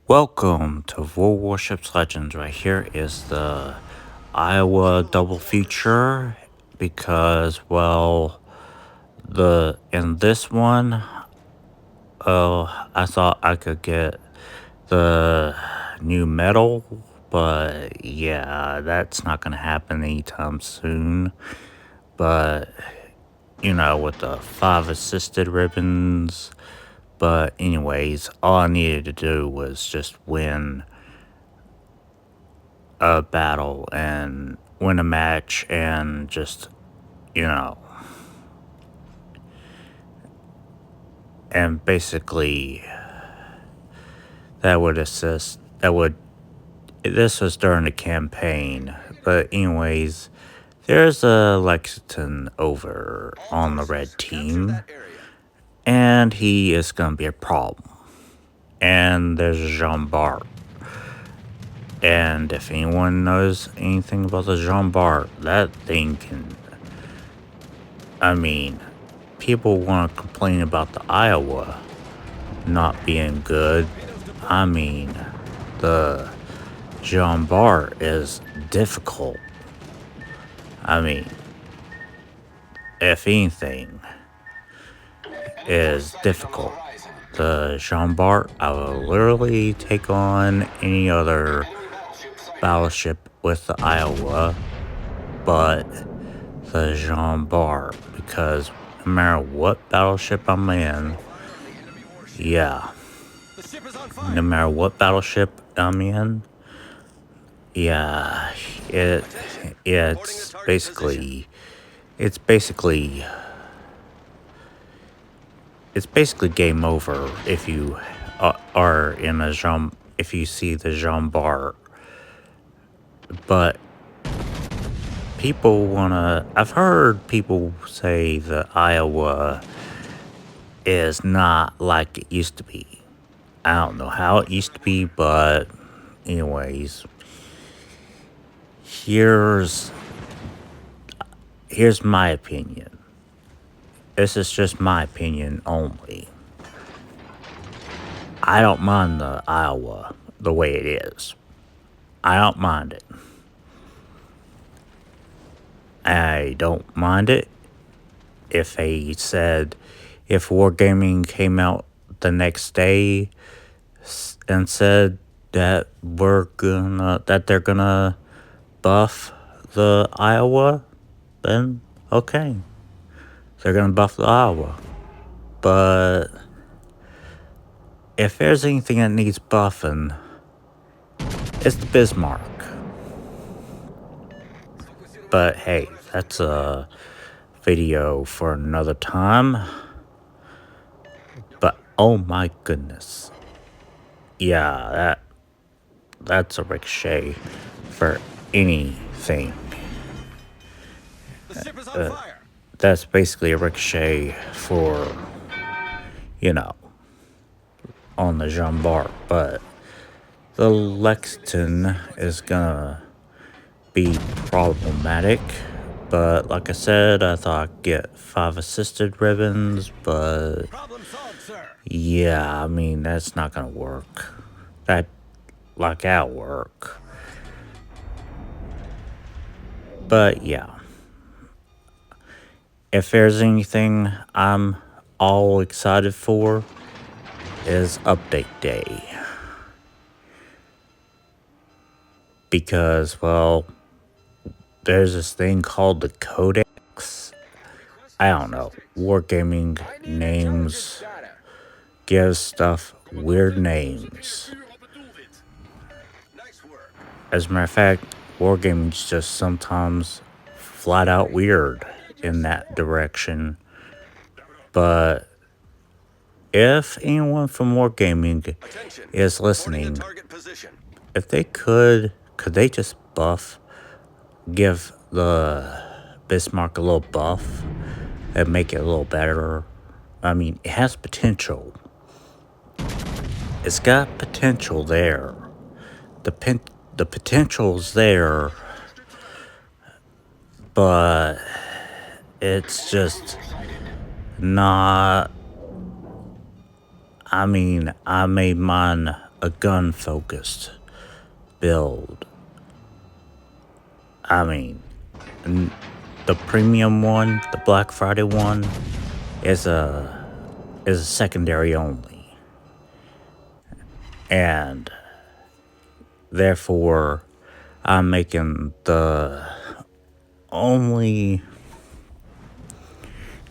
Welcome to Warships Legends. Right here is the Iowa double feature because, well, in this one, I thought I could get the new medal, but yeah, that's not gonna happen anytime soon. But with the 5 assisted ribbons. But anyways, all I needed to do was just win a battle and win a match and just, you know, and basically this was during the campaign. But anyways, there's a Lexington over on the red team, and he is going to be a problem. And there's Jean Bart. And if anyone knows anything about the Jean Bart, that thing can... I mean, people want to complain about the Iowa not being good. I mean, the Jean Bart is difficult. I mean, if anything is difficult, the Jean Bart, I will literally take on any other battleship with the Iowa, but the Jean Bart, because no matter what battleship I'm in, yeah, no matter what battleship I'm in, yeah, it's basically game over if you are in if you see the Jean Bart. But I've heard people say the Iowa is not like it used to be. I don't know how it used to be, but anyways, here's my opinion. This is just my opinion only. I don't mind the Iowa the way it is. I don't mind it. I don't mind it if if Wargaming came out the next day and said that they're gonna buff the Iowa, then okay, they're gonna buff the Iowa. But if there's anything that needs buffing, it's the Bismarck. But hey, that's a video for another time. But oh my goodness, yeah, that's a ricochet for anything. That's basically a ricochet for, on the Jean Bart. But the Lexington is gonna be problematic. But like I said, I thought I'd get 5 assisted ribbons, but yeah, I mean, that's not gonna work. That'll work. But yeah, if there's anything I'm all excited for, is update day. Because, well, there's this thing called the Codex. I don't know. Wargaming names gives stuff weird names. As a matter of fact, Wargaming's just sometimes flat out weird in that direction. But if anyone from Wargaming is listening, if they could they just give the Bismarck a little buff and make it a little better? I mean, it has potential. It's got potential there. The potential's there, but it's just not... I mean, I made mine a gun-focused build. I mean, the premium one, the Black Friday one, is a secondary only, and therefore, I'm making the only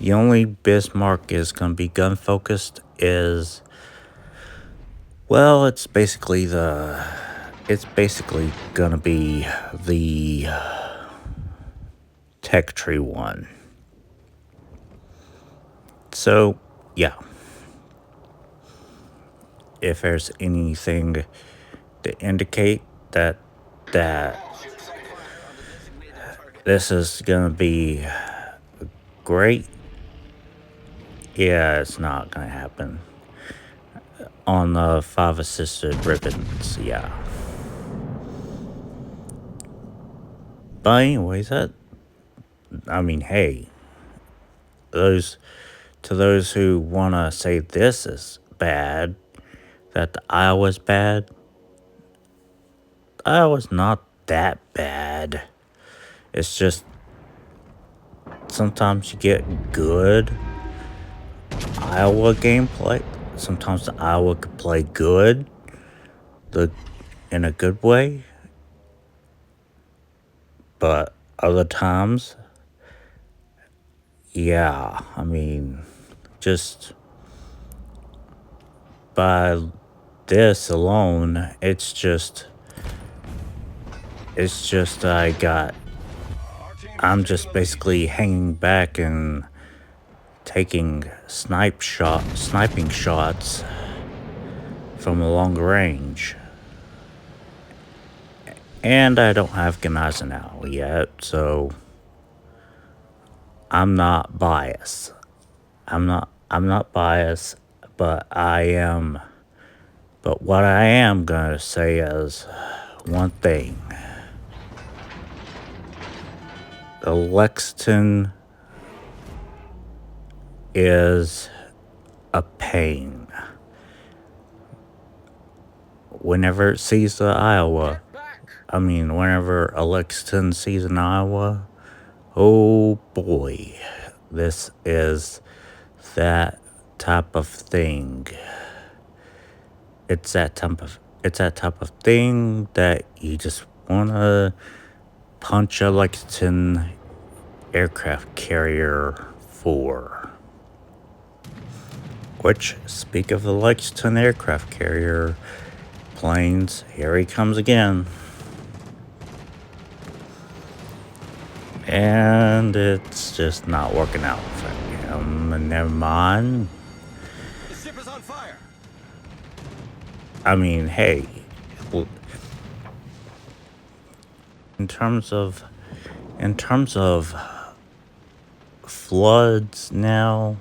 Bismarck is gonna be gun-focused is, well, it's basically gonna be the tech tree one. So, yeah. If there's anything to indicate that this is gonna be great, yeah, it's not gonna happen. On the 5 assisted ribbons, yeah. But anyways, hey, to those who wanna say this is bad, that the Iowa's bad, Iowa's not that bad. It's just sometimes you get good Iowa gameplay. Sometimes the Iowa could play good, in a good way, but other times, yeah, just by this alone, it's just I'm just basically hanging back and taking sniping shots from a long range. And I don't have Gnazenau yet, so I'm not biased. I'm not biased, but what I am gonna say is one thing. The Lexington is a pain. Whenever it sees the Iowa, whenever a Lexington sees an Iowa, oh boy, this is that type of thing. It's that type of thing that you just wanna punch a Lexington aircraft carrier for. Which, speak of the Lexington aircraft carrier planes, here he comes again. And it's just not working out for him. Never mind. The ship is on fire. Hey, in terms of floods now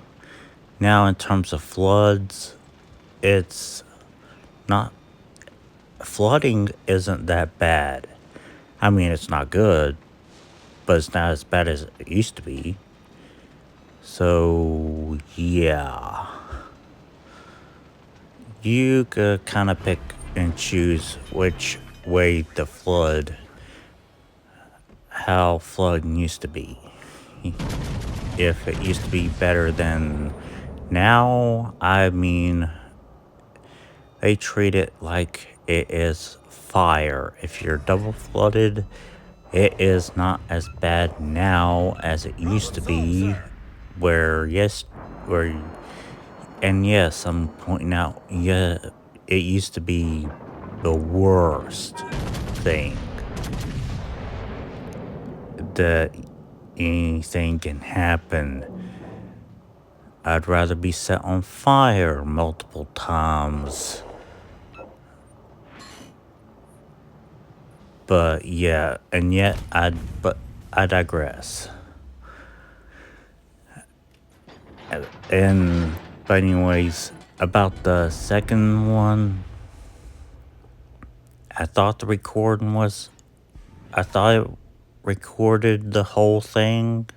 in terms of floods, it's not, flooding isn't that bad. It's not good, but it's not as bad as it used to be. So, yeah. You could kind of pick and choose which way to flood, how flooding used to be. If it used to be better than now, they treat it like it is fire. If you're double flooded, it is not as bad now as it used to be. And yes, I'm pointing out, yeah, it used to be the worst thing that anything can happen. I'd rather be set on fire multiple times. But yeah, and yet I digress. But anyways, about the second one, I thought it recorded the whole thing.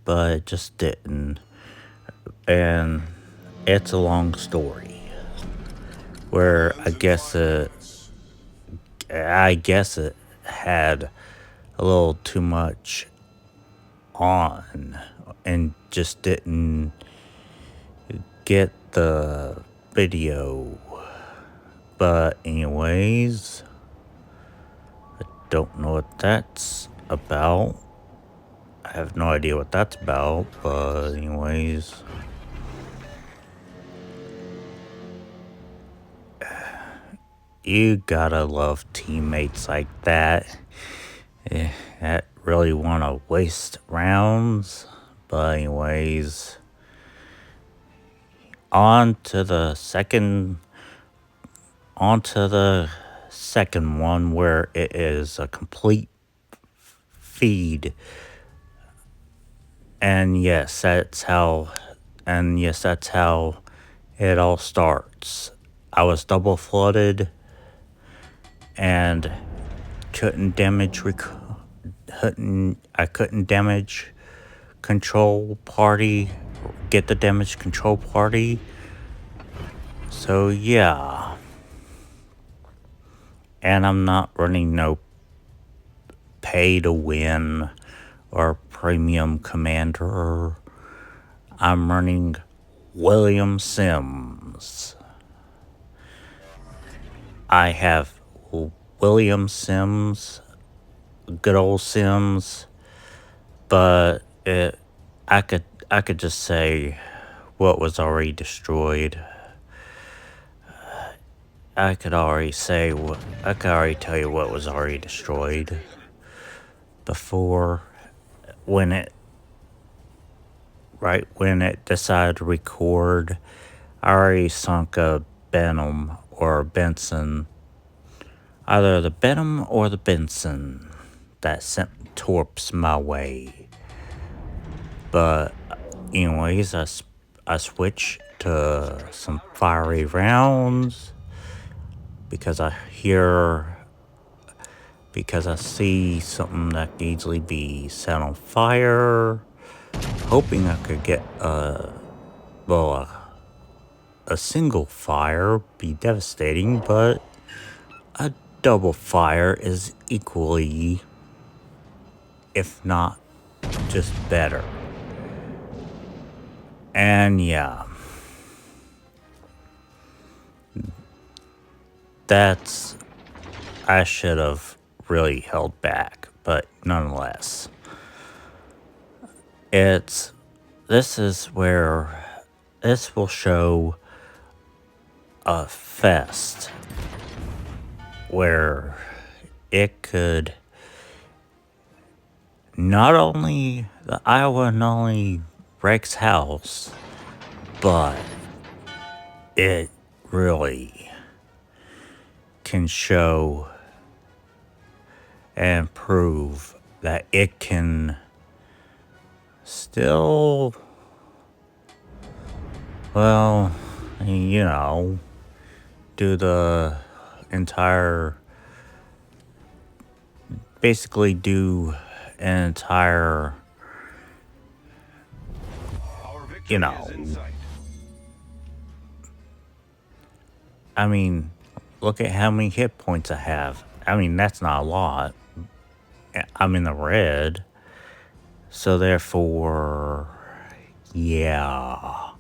But it just didn't. And it's a long story where I guess it had a little too much on and just didn't get the video. But anyways, I don't know what that's about. I have no idea what that's about, but anyways. You gotta love teammates like that. That really wanna waste rounds. But anyways, on to the second one where it is a complete feed. And yes, that's how it all starts. I was double flooded and couldn't damage control party, get the damage control party. So yeah. And I'm not running no pay to win or premium commander. I'm running William Sims. I have William Sims, good old Sims, but I could just say what was already destroyed. I could already tell you what was already destroyed before when it decided to record. I already sunk a Benham or a Benson, either the Benham or the Benson that sent torps my way. But anyways, I switched to some fiery rounds because I see something that can easily be set on fire, hoping I could get a single fire be devastating, but a double fire is equally, if not just better. And yeah, I should have really held back, but nonetheless, this will show a fest where it could not only wrecks house, but it really can show and prove that it can still, well, do the entire, basically do an entire, I mean, look at how many hit points I have. I mean, that's not a lot. I'm in the red. So therefore, yeah.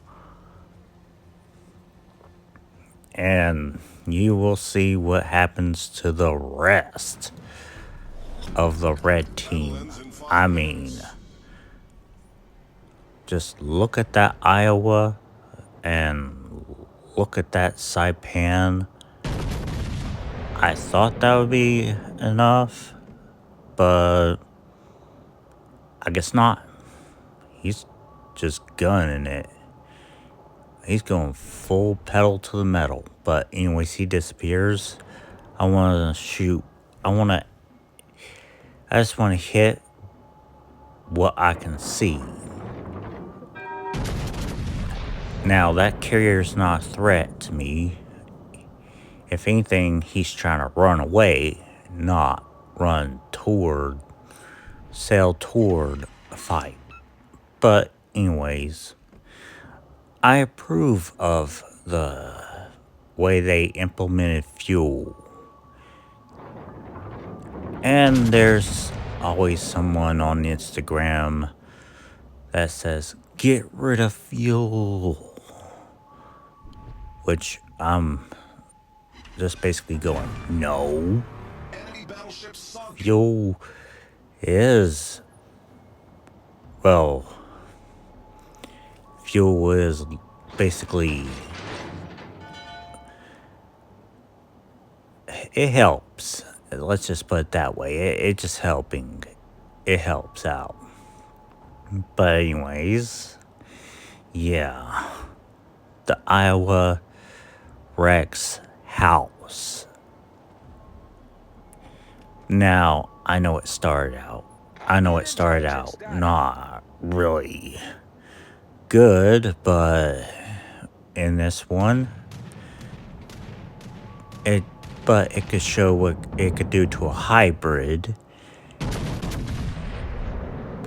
And you will see what happens to the rest of the red team. I mean, just look at that Iowa and look at that Saipan. I thought that would be enough, but I guess not. He's just gunning it. He's going full pedal to the metal. But anyways, he disappears. I just want to hit what I can see. Now, that carrier's not a threat to me. If anything, he's trying to run away, not sail toward a fight. But anyways, I approve of the way they implemented fuel. And there's always someone on Instagram that says, get rid of fuel. Which I'm just basically going, no. Fuel is, well, fuel is basically, it helps. Let's just put it that way. It just helping. It helps out. But anyways, yeah. The Iowa Rex house. Now, I know it started out. Not really good, but in this one, it could show what it could do to a hybrid.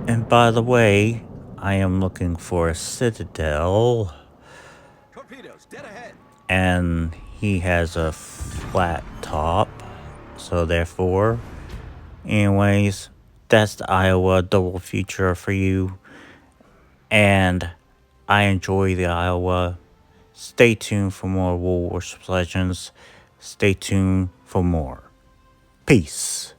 And by the way, I am looking for a Citadel. Torpedoes, dead ahead. And he has a flat top. So therefore, anyways, that's the Iowa double feature for you. And I enjoy the Iowa. Stay tuned for more Warships Legends. Stay tuned for more. Peace.